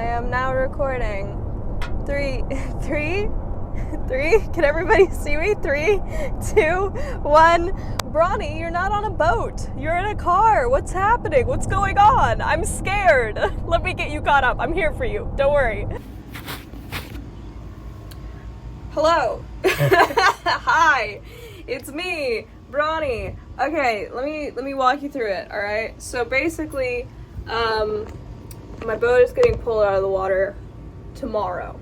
I am now recording. Three. Can everybody see me? 3, 2, 1. Bronny, you're not on a boat. You're in a car. What's happening? What's going on? I'm scared. Let me get you caught up. I'm here for you. Don't worry. Hello. Hi. It's me, Bronny. Okay, let me walk you through it, all right? So basically, my boat is getting pulled out of the water tomorrow.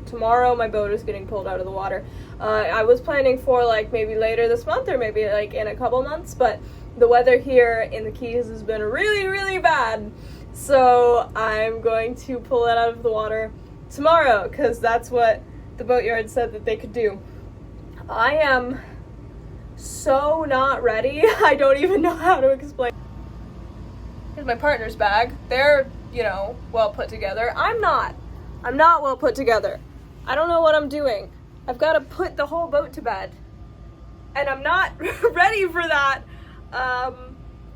Tomorrow my boat is getting pulled out of the water. I was planning for like maybe later this month or maybe like in a couple months, but the weather here in the Keys has been really, really bad. So I'm going to pull it out of the water tomorrow because that's what the boatyard said that they could do. I am so not ready. I don't even know how to explain. Here's my partner's bag. They're, well put together. I'm not well put together. I don't know what I'm doing. I've got to put the whole boat to bed. And I'm not ready for that.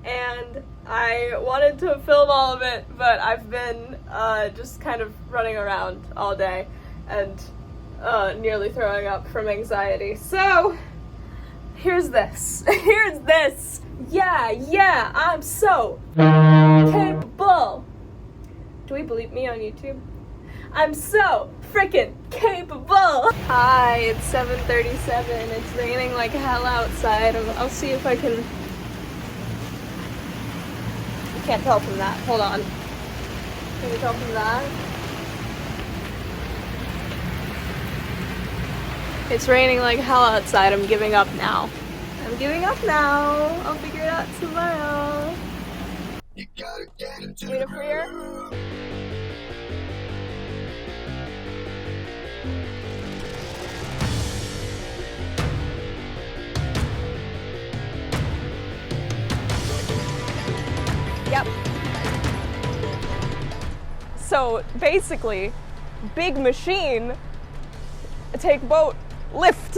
And I wanted to film all of it, but I've been just kind of running around all day and nearly throwing up from anxiety. So, here's this. Here's this. Yeah, I'm so capable. Do we believe me on YouTube? I'm so freaking capable. Hi, it's 7:37. It's raining like hell outside. I'll see if I can. You can't tell from that. Hold on. Can you tell from that? It's raining like hell outside. I'm giving up now. I'm giving up now. I'll figure it out tomorrow. You gotta get into the groove. Yep. So basically, big machine, take boat, lift.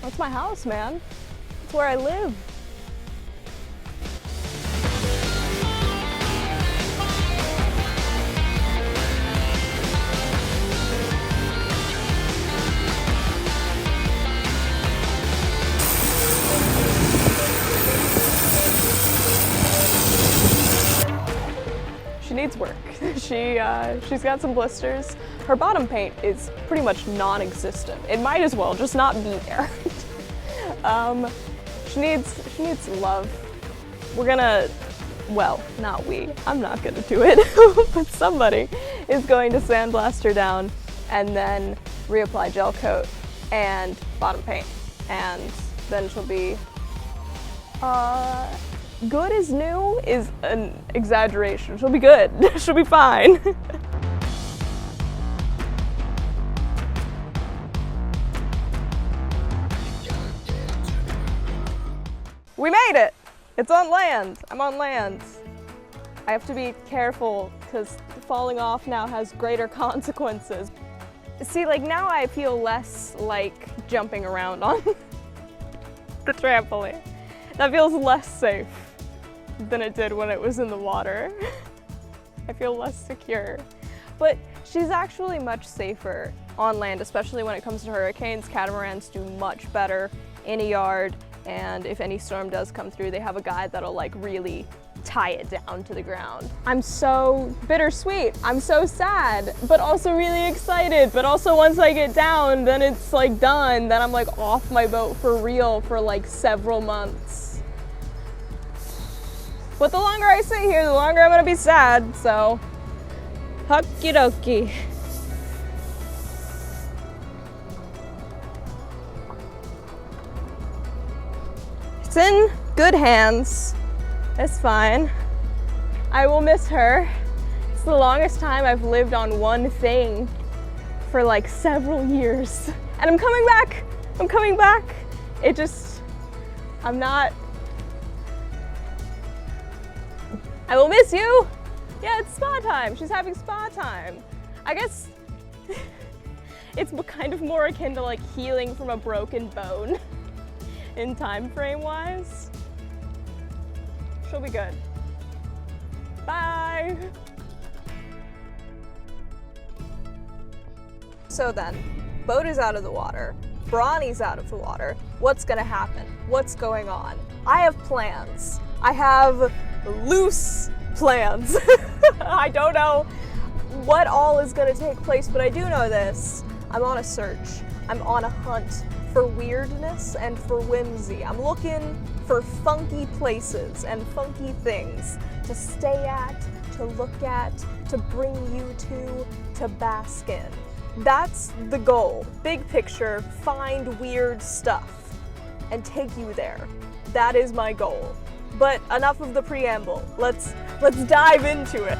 That's my house, man. That's where I live. She needs work. She's got some blisters. Her bottom paint is pretty much non-existent. It might as well just not be there. She needs love. We're gonna, well, not we. I'm not gonna do it, but somebody is going to sandblast her down and then reapply gel coat and bottom paint, and then she'll be good as new is an exaggeration. She'll be good. She'll be fine. We made it! It's on land. I'm on land. I have to be careful because falling off now has greater consequences. See, like now I feel less like jumping around on the trampoline. That feels less safe than it did when it was in the water. I feel less secure. But she's actually much safer on land, especially when it comes to hurricanes. Catamarans do much better in a yard, and if any storm does come through, they have a guy that'll like really tie it down to the ground. I'm so bittersweet. I'm so sad, but also really excited. But also once I get down, then it's like done. Then I'm like off my boat for real for like several months. But the longer I sit here, the longer I'm gonna be sad, so okie dokie. It's in good hands. It's fine. I will miss her. It's the longest time I've lived on one thing for like several years. And I'm coming back. I'm coming back. I'm not, I will miss you. Yeah, it's spa time. She's having spa time. I guess it's kind of more akin to like healing from a broken bone in time frame wise. She'll be good. Bye. So then, boat is out of the water. Bronny's out of the water. What's gonna happen? What's going on? I have plans. I have loose plans. I don't know what all is gonna take place, but I do know this. I'm on a search. I'm on a hunt for weirdness and for whimsy. I'm looking for funky places and funky things to stay at, to look at, to bring you to bask in. That's the goal. Big picture, find weird stuff and take you there. That is my goal. But enough of the preamble. Let's dive into it.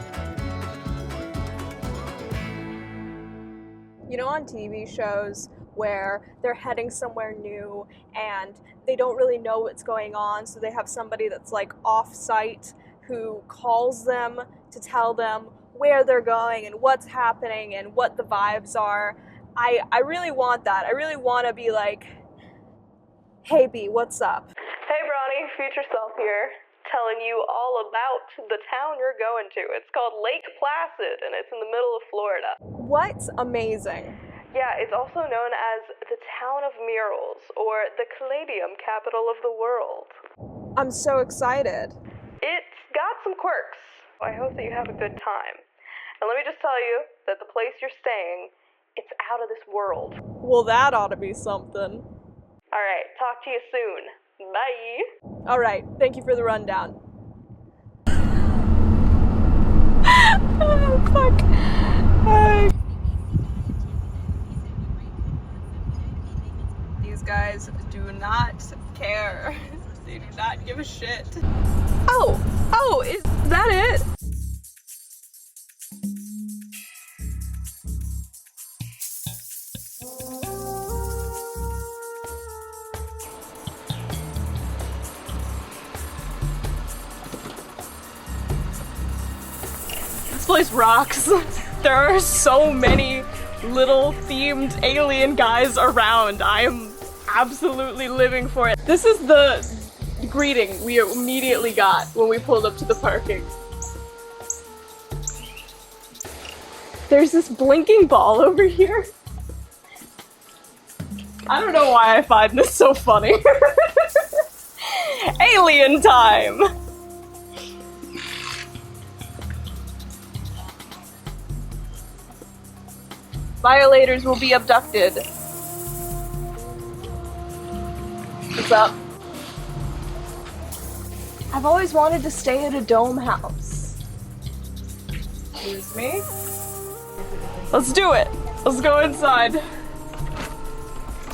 You know, on TV shows where they're heading somewhere new and they don't really know what's going on, so they have somebody that's like off-site who calls them to tell them where they're going and what's happening and what the vibes are. I really want that. I really want to be like, hey B, what's up? Hey Bronny, future self here, telling you all about the town you're going to. It's called Lake Placid and it's in the middle of Florida. What's amazing? Yeah, it's also known as the town of murals or the Caladium capital of the world. I'm so excited. It's got some quirks. I hope that you have a good time. And let me just tell you that the place you're staying, it's out of this world. Well, that ought to be something. All right, talk to you soon. Bye. All right, thank you for the rundown. Oh, fuck. These guys do not care. They do not give a shit. Oh, is that it? This place rocks. There are so many little themed alien guys around. I am absolutely living for it. This is the greeting we immediately got when we pulled up to the parking. There's this blinking ball over here. I don't know why I find this so funny. Alien time! Violators will be abducted. What's up? I've always wanted to stay at a dome house. Excuse me? Let's do it! Let's go inside.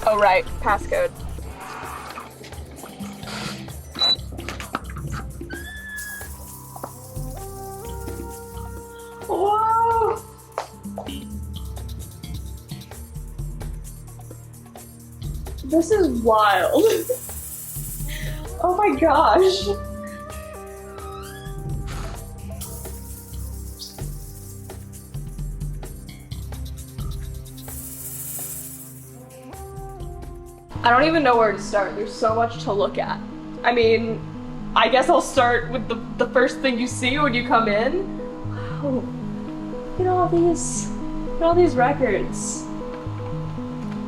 Oh right, passcode. Whoa! This is wild. Oh my gosh. I don't even know where to start. There's so much to look at. I mean, I guess I'll start with the first thing you see when you come in. Wow. Look at all these records.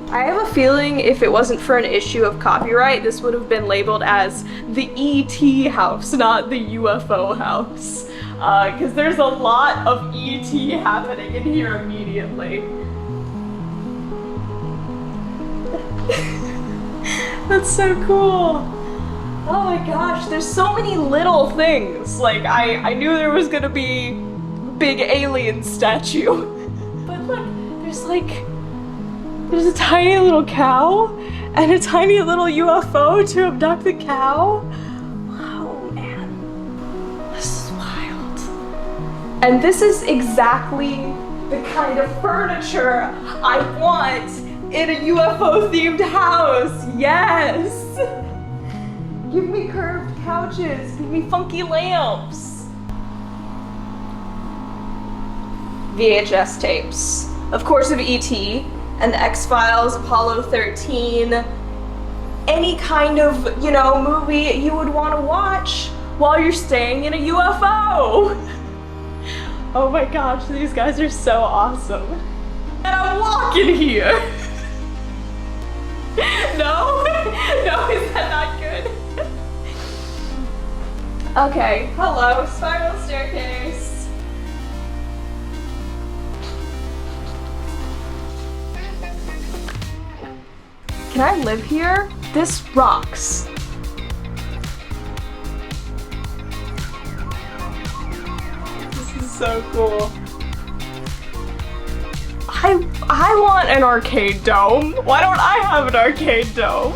I have a feeling if it wasn't for an issue of copyright, this would have been labeled as the ET house, not the UFO house. Because there's a lot of ET happening in here immediately. That's so cool. Oh my gosh, there's so many little things. Like, I knew there was gonna be a big alien statue. But look, there's a tiny little cow and a tiny little UFO to abduct the cow. Wow, man. This is wild. And this is exactly the kind of furniture I want in a UFO themed house. Yes. Give me curved couches. Give me funky lamps. VHS tapes. Of course, of E.T. and the X-Files, Apollo 13, any kind of, you know, movie you would want to watch while you're staying in a UFO. Oh my gosh, these guys are so awesome. And I'm walking here. No? No, is that not good? Okay, hello, spiral staircase. Can I live here? This rocks. This is so cool. I want an arcade dome. Why don't I have an arcade dome?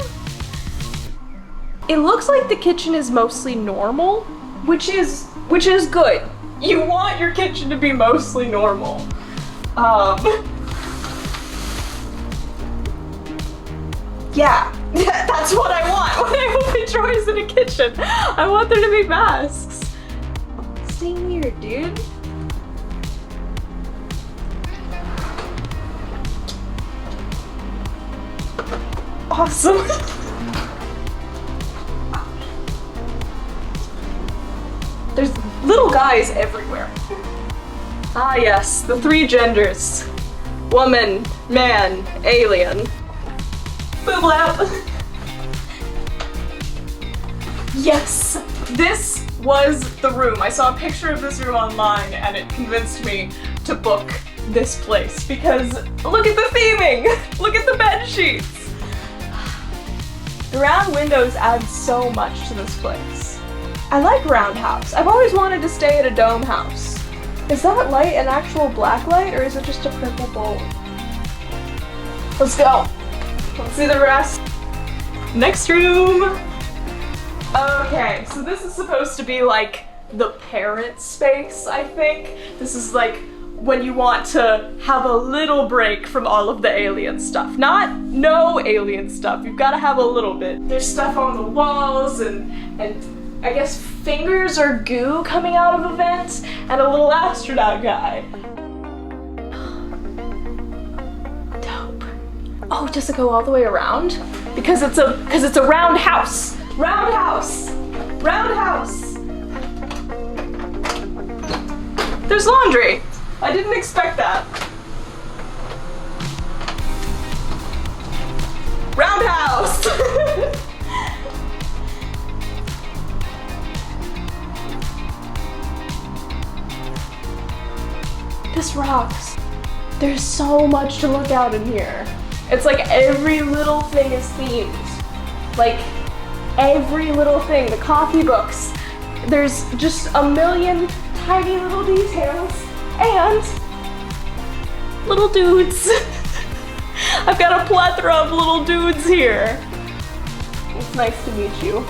It looks like the kitchen is mostly normal, which is good. You want your kitchen to be mostly normal. Yeah, that's what I want when I open drawers in a kitchen. I want there to be masks. Stay weird, dude. Awesome. There's little guys everywhere. Ah yes, the three genders. Woman, man, alien. Booblap. Yes, this was the room. I saw a picture of this room online and it convinced me to book this place because look at the theming! Look at the bed sheets! The round windows add so much to this place. I like round house. I've always wanted to stay at a dome house. Is that light an actual black light or is it just a purple bulb? Let's go. Let's see the rest. Next room. Okay, so this is supposed to be like the parent space, I think. This is like when you want to have a little break from all of the alien stuff. Not no alien stuff, you've got to have a little bit. There's stuff on the walls and I guess fingers or goo coming out of a vent and a little astronaut guy. Dope. Oh, does it go all the way around? Because it's a round house. Round house. Round house. There's laundry. I didn't expect that. Roundhouse! This rocks. There's so much to look out in here. It's like every little thing is themed. Like every little thing, the coffee books. There's just a million tiny little details. And little dudes. I've got a plethora of little dudes here. It's nice to meet you.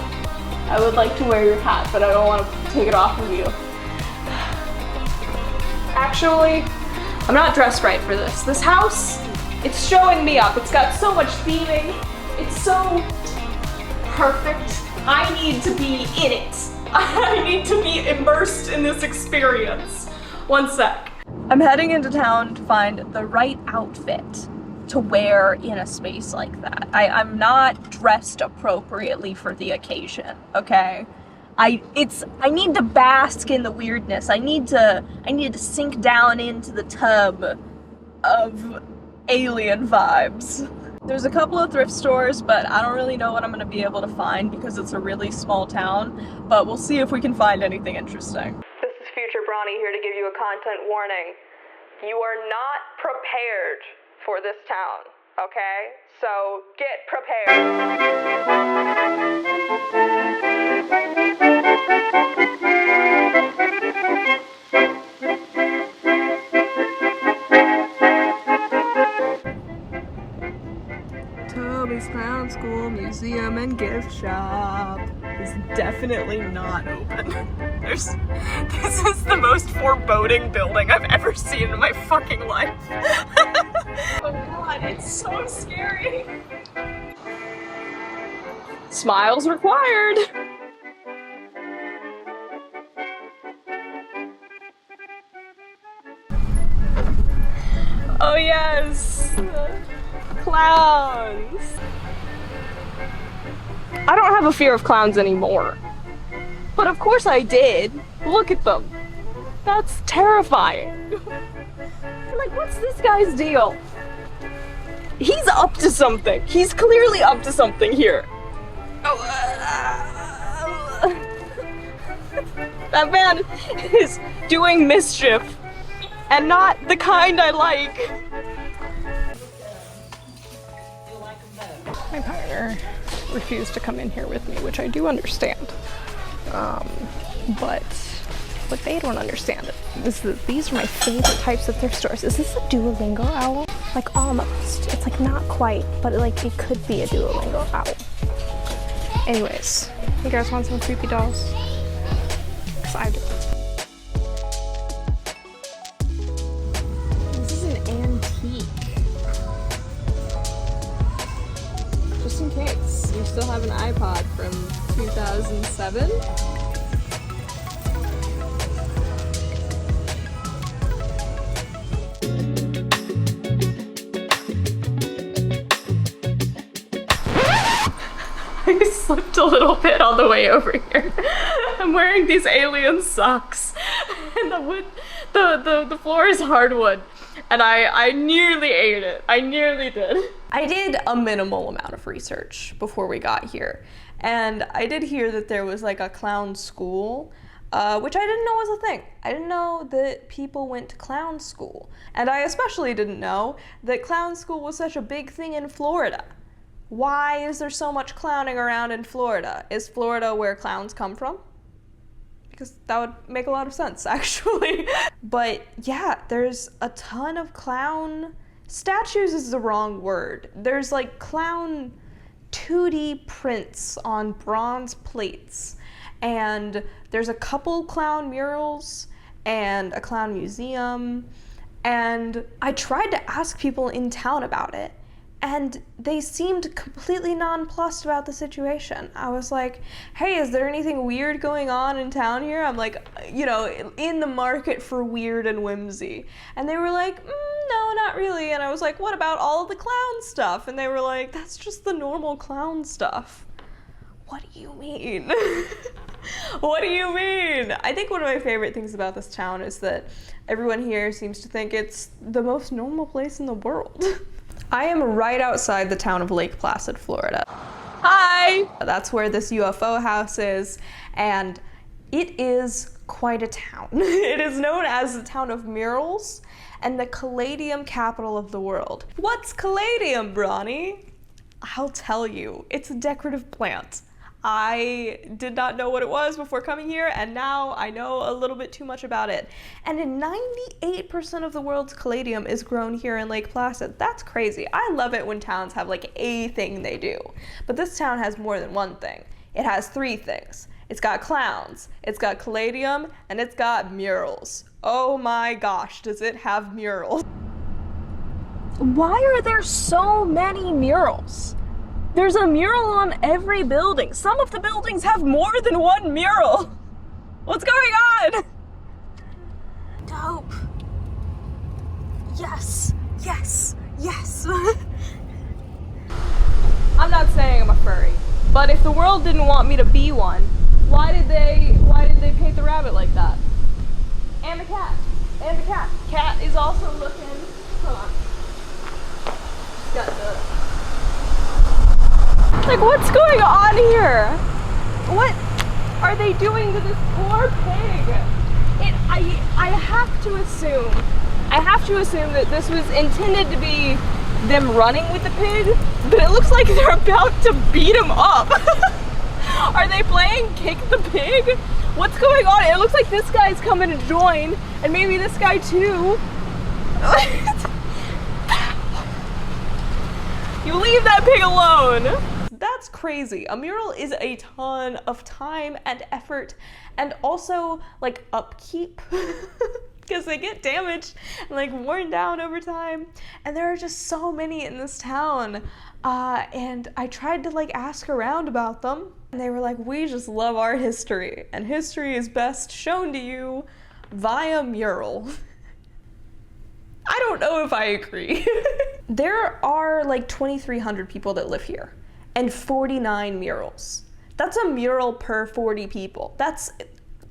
I would like to wear your hat, but I don't want to take it off of you. Actually, I'm not dressed right for this. This house, it's showing me up. It's got so much theming. It's so perfect. I need to be in it. I need to be immersed in this experience. One sec. I'm heading into town to find the right outfit to wear in a space like that. I'm not dressed appropriately for the occasion, okay? I need to bask in the weirdness. I need to sink down into the tub of alien vibes. There's a couple of thrift stores, but I don't really know what I'm gonna be able to find because it's a really small town, but we'll see if we can find anything interesting. This is Future Bronny here to give you a content warning. You are not prepared for this town, okay? So get Toby's Clown School Museum and Gift Shop is definitely not open. This is the most foreboding building I've ever seen in my fucking life. Oh god, it's so scary. Smiles required. Oh yes! Clowns! I don't have a fear of clowns anymore. But of course I did. Look at them. That's terrifying. You're like, what's this guy's deal? He's up to something. He's clearly up to something here. That man is doing mischief, and not the kind I like. My partner refused to come in here with me, which I do understand. But what they don't understand is that these are my favorite types of thrift stores. Is this a Duolingo owl? Like almost. It's like not quite, but like it could be a Duolingo owl. Anyways, you guys want some creepy dolls? 'Cause I do. This is an antique. Just in case you still have an iPod from 2007. I slipped a little bit on the way over here. I'm wearing these alien socks, and the floor is hardwood, and I nearly ate it. I nearly did. I did a minimal amount of research before we got here, and I did hear that there was like a clown school, which I didn't know was a thing. I didn't know that people went to clown school, and I especially didn't know that clown school was such a big thing in Florida. Why is there so much clowning around in Florida? Is Florida where clowns come from? Because that would make a lot of sense, actually. But yeah, there's a ton of clown statues is the wrong word. There's like clown 2D prints on bronze plates. And there's a couple clown murals and a clown museum. And I tried to ask people in town about it, and they seemed completely nonplussed about the situation. I was like, hey, is there anything weird going on in town here? I'm like, you know, in the market for weird and whimsy. And they were like, no, not really. And I was like, what about all of the clown stuff? And they were like, that's just the normal clown stuff. What do you mean? What do you mean? I think one of my favorite things about this town is that everyone here seems to think it's the most normal place in the world. I am right outside the town of Lake Placid, Florida. Hi! That's where this UFO house is, and it is quite a town. It is known as the town of murals and the caladium capital of the world. What's caladium, Bronny? I'll tell you, it's a decorative plant. I did not know what it was before coming here, and now I know a little bit too much about it. And 98% of the world's caladium is grown here in Lake Placid. That's crazy. I love it when towns have like a thing they do. But this town has more than one thing. It has three things. It's got clowns, it's got caladium, and it's got murals. Oh my gosh, does it have murals? Why are there so many murals? There's a mural on every building. Some of the buildings have more than one mural. What's going on? Dope. Yes, yes, yes. I'm not saying I'm a furry, but if the world didn't want me to be one, why did they paint the rabbit like that? And the cat. And the cat. Cat is also looking. Hold on. Got the. Like, what's going on here? What are they doing to this poor pig? I have to assume that this was intended to be them running with the pig, but it looks like they're about to beat him up. Are they playing kick the pig? What's going on? It looks like this guy's coming to join, and maybe this guy too. You leave that pig alone. That's crazy. A mural is a ton of time and effort, and also like upkeep because they get damaged and like worn down over time. And there are just so many in this town. And I tried to like ask around about them, and they were like, we just love our history, and history is best shown to you via mural. I don't know if I agree. There are like 2,300 people that live here and 49 murals. That's a mural per 40 people. That's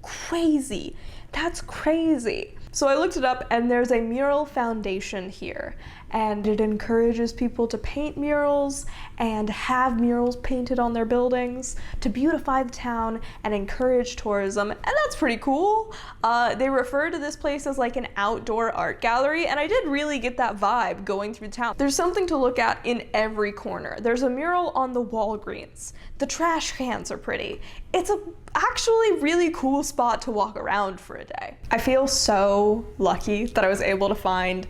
crazy. That's crazy. So I looked it up, and there's a mural foundation here, and it encourages people to paint murals and have murals painted on their buildings to beautify the town and encourage tourism, and that's pretty cool. They refer to this place as like an outdoor art gallery, and I did really get that vibe going through town. There's something to look at in every corner. There's a mural on the Walgreens. The trash cans are pretty. It's a actually really cool spot to walk around for a day. I feel so lucky that I was able to find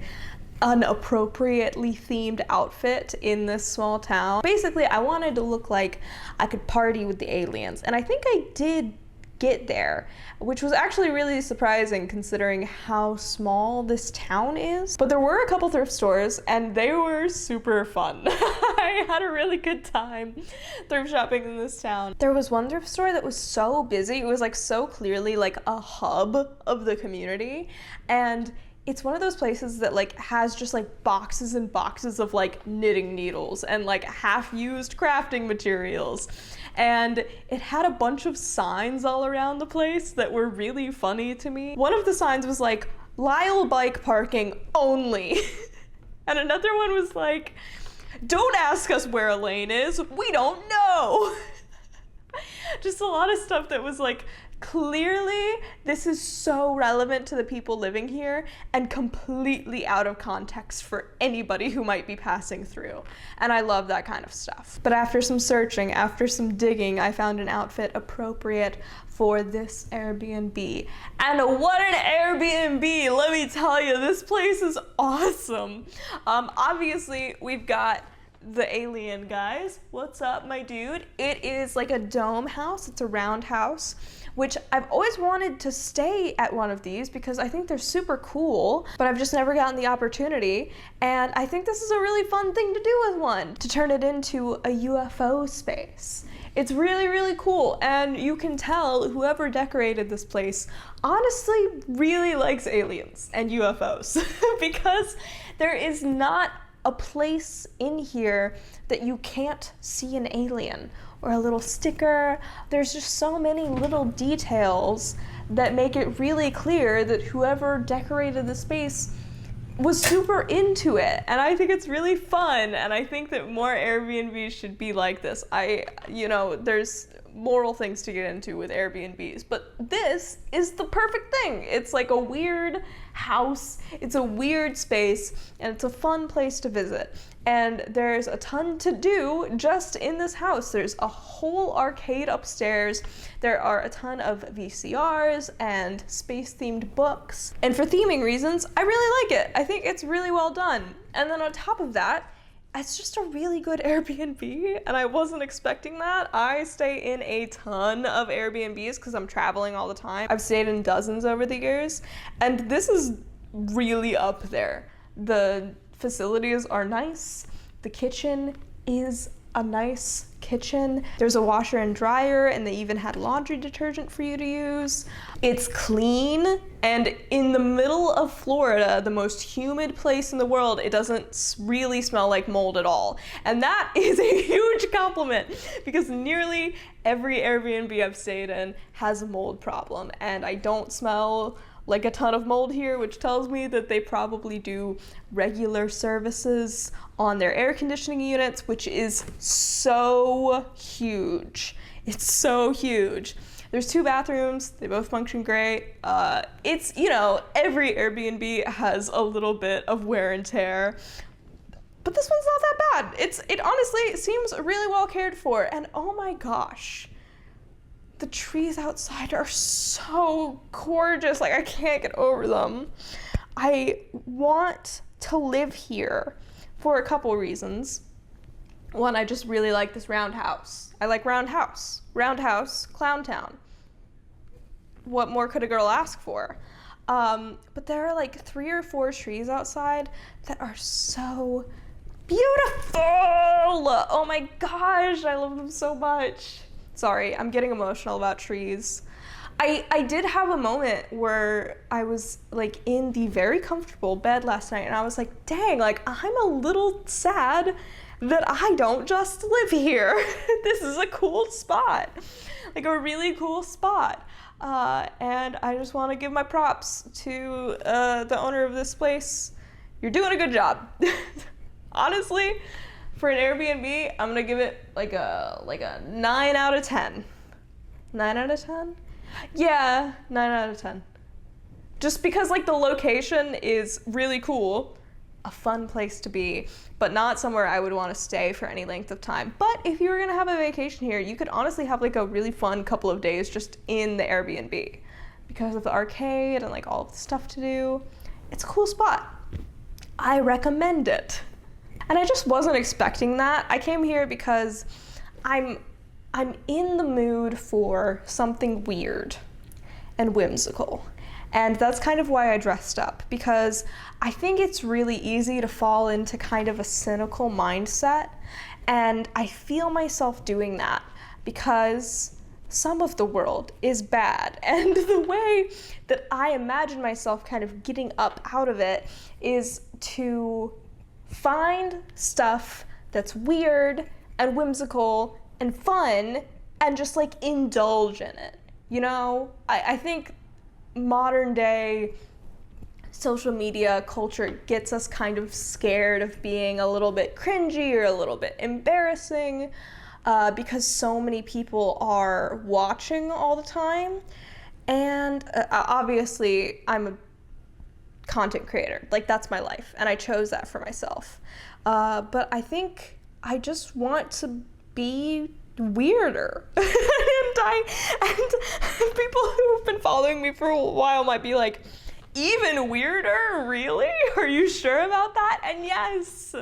an appropriately themed outfit in this small town. Basically, I wanted to look like I could party with the aliens, and I think I did get there, which was actually really surprising considering how small this town is. But there were a couple thrift stores, and they were super fun. I had a really good time thrift shopping in this town. There was one thrift store that was so busy. It was like so clearly like a hub of the community, and it's one of those places that like has just like boxes and boxes of like knitting needles and like half-used crafting materials. And it had a bunch of signs all around the place that were really funny to me. One of the signs was like, Lyle bike parking only. And another one was like, don't ask us where a lane is, we don't know. Just a lot of stuff that was like, clearly this is so relevant to the people living here and completely out of context for anybody who might be passing through. And I love that kind of stuff. But after some searching, after some digging, I found an outfit appropriate for this Airbnb. And what an Airbnb! Let me tell you, this place is awesome. Obviously, we've got the alien guys. What's up, my dude? It is like a dome house. It's a round house, which I've always wanted to stay at one of these because I think they're super cool, but I've just never gotten the opportunity. And I think this is a really fun thing to do with one, to turn it into a UFO space. It's really, really cool. And you can tell whoever decorated this place honestly really likes aliens and UFOs because there is not a place in here that you can't see an alien or a little sticker. There's just so many little details that make it really clear that whoever decorated the space was super into it. And I think it's really fun, and I think that more Airbnbs should be like this. There's moral things to get into with Airbnbs, but this is the perfect thing. It's like a weird house, it's a weird space, and it's a fun place to visit. And there's a ton to do just in this house. There's a whole arcade upstairs. There are a ton of VCRs and space-themed books. And for theming reasons, I really like it. I think it's really well done. And then on top of that, it's just a really good Airbnb, and I wasn't expecting that. I stay in a ton of Airbnbs because I'm traveling all the time. I've stayed in dozens over the years, and this is really up there. The facilities are nice. The kitchen is a nice kitchen. There's a washer and dryer, and they even had laundry detergent for you to use. It's clean, and in the middle of Florida, the most humid place in the world, it doesn't really smell like mold at all. And that is a huge compliment because nearly every Airbnb I've stayed in has a mold problem, and I don't smell like a ton of mold here, which tells me that they probably do regular services on their air conditioning units, which is so huge. It's so huge. There's 2 bathrooms, they both function great. It's, every Airbnb has a little bit of wear and tear, but this one's not that bad. It honestly seems really well cared for, and oh my gosh, the trees outside are so gorgeous. Like, I can't get over them. I want to live here for a couple reasons. One, I just really like this round house. I like round house. Round house, clown town. What more could a girl ask for? But there are like 3 or 4 trees outside that are so beautiful. Oh my gosh, I love them so much. Sorry, I'm getting emotional about trees. I did have a moment where I was like in the very comfortable bed last night and I was like, dang, like I'm a little sad that I don't just live here. This is a cool spot, like a really cool spot. And I just want to give my props to the owner of this place. You're doing a good job. Honestly, for an Airbnb, I'm gonna give it like a 9 out of 10. 9 out of 10? Yeah, 9 out of 10. Just because like the location is really cool, a fun place to be, but not somewhere I would want to stay for any length of time. But if you were gonna have a vacation here, you could honestly have like a really fun couple of days just in the Airbnb because of the arcade and like all of the stuff to do. It's a cool spot. I recommend it. And I just wasn't expecting that. I came here because I'm in the mood for something weird and whimsical. And that's kind of why I dressed up, because I think it's really easy to fall into kind of a cynical mindset. And I feel myself doing that because some of the world is bad. And the way that I imagine myself kind of getting up out of it is to find stuff that's weird and whimsical and fun and just like indulge in it. You know, I think modern day social media culture gets us kind of scared of being a little bit cringy or a little bit embarrassing because so many people are watching all the time. And obviously I'm a content creator, like that's my life and I chose that for myself. But I think I just want to be weirder. and people who've been following me for a while might be like, even weirder? Really? Are you sure about that? And yes,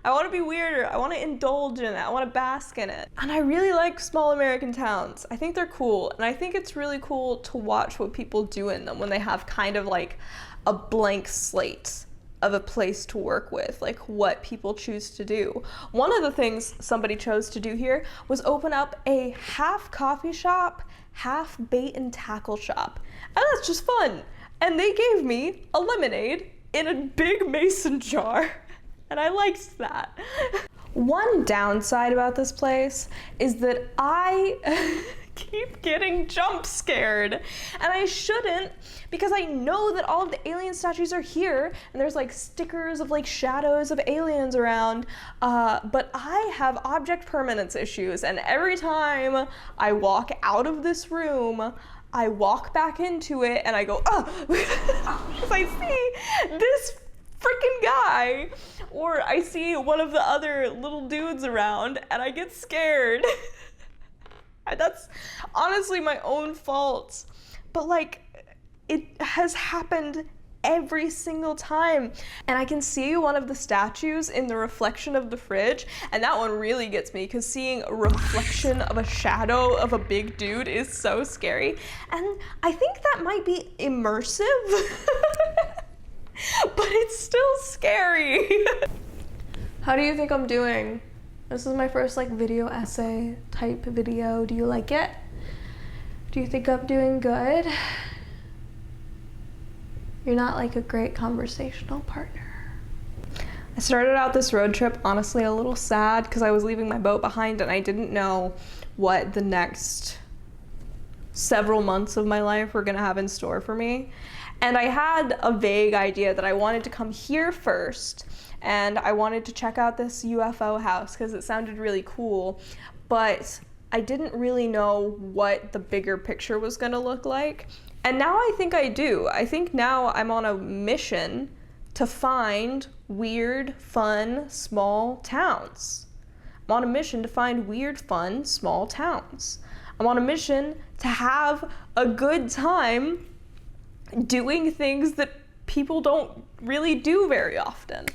I want to be weirder. I want to indulge in it. I want to bask in it. And I really like small American towns. I think they're cool. And I think it's really cool to watch what people do in them when they have kind of like a blank slate of a place to work with, like what people choose to do. One of the things somebody chose to do here was open up a half coffee shop, half bait and tackle shop. And that's just fun. And they gave me a lemonade in a big mason jar. And I liked that. One downside about this place is that I keep getting jump scared. And I shouldn't, because I know that all of the alien statues are here and there's like stickers of like shadows of aliens around, but I have object permanence issues, and every time I walk out of this room, I walk back into it and I go, oh, because I see this freaking guy, or I see one of the other little dudes around and I get scared. That's honestly my own fault, but like it has happened every single time. And I can see one of the statues in the reflection of the fridge, and that one really gets me because seeing a reflection of a shadow of a big dude is so scary. And I think that might be immersive. But it's still scary. How do you think I'm doing? This is my first like video essay type video. Do you like it? Do you think I'm doing good? You're not like a great conversational partner. I started out this road trip honestly a little sad because I was leaving my boat behind and I didn't know what the next several months of my life were gonna have in store for me. And I had a vague idea that I wanted to come here first and I wanted to check out this UFO house because it sounded really cool, but I didn't really know what the bigger picture was gonna look like. And now I think I do. I think now I'm on a mission to find weird, fun, small towns. I'm on a mission to find weird, fun, small towns. I'm on a mission to have a good time doing things that people don't really do very often.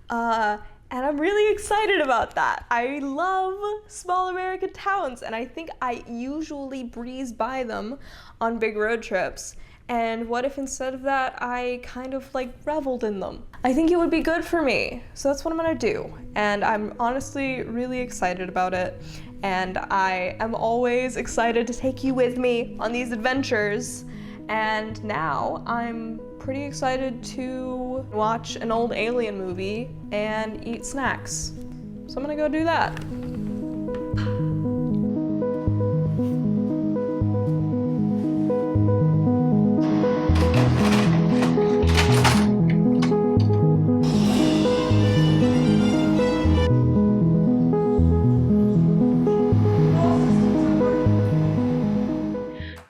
And I'm really excited about that. I love small American towns, and I think I usually breeze by them on big road trips. And what if instead of that, I kind of like reveled in them? I think it would be good for me. So that's what I'm gonna do. And I'm honestly really excited about it. and I am always excited to take you with me on these adventures. And now I'm pretty excited to watch an old alien movie and eat snacks. So I'm gonna go do that.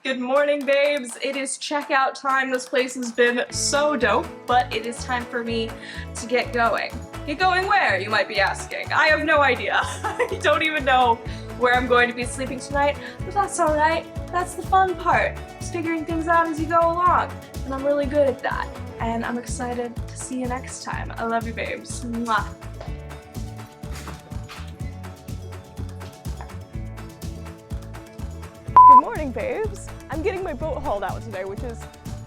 Good morning, babes. It is checkout time. This place has been so dope, but it is time for me to get going. Get going where, you might be asking? I have no idea. I don't even know where I'm going to be sleeping tonight, but that's all right. That's the fun part. Just figuring things out as you go along, and I'm really good at that. And I'm excited to see you next time. I love you, babes. Mwah. Good morning, babes. I'm getting my boat hauled out today, which is...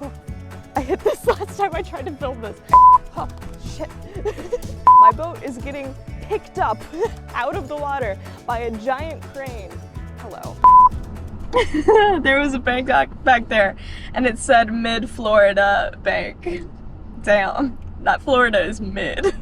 Oh, I hit this last time I tried to film this. Oh, shit. My boat is getting picked up out of the water by a giant crane. Hello. There was a bank back there, and it said Mid-Florida Bank. Damn, that Florida is mid.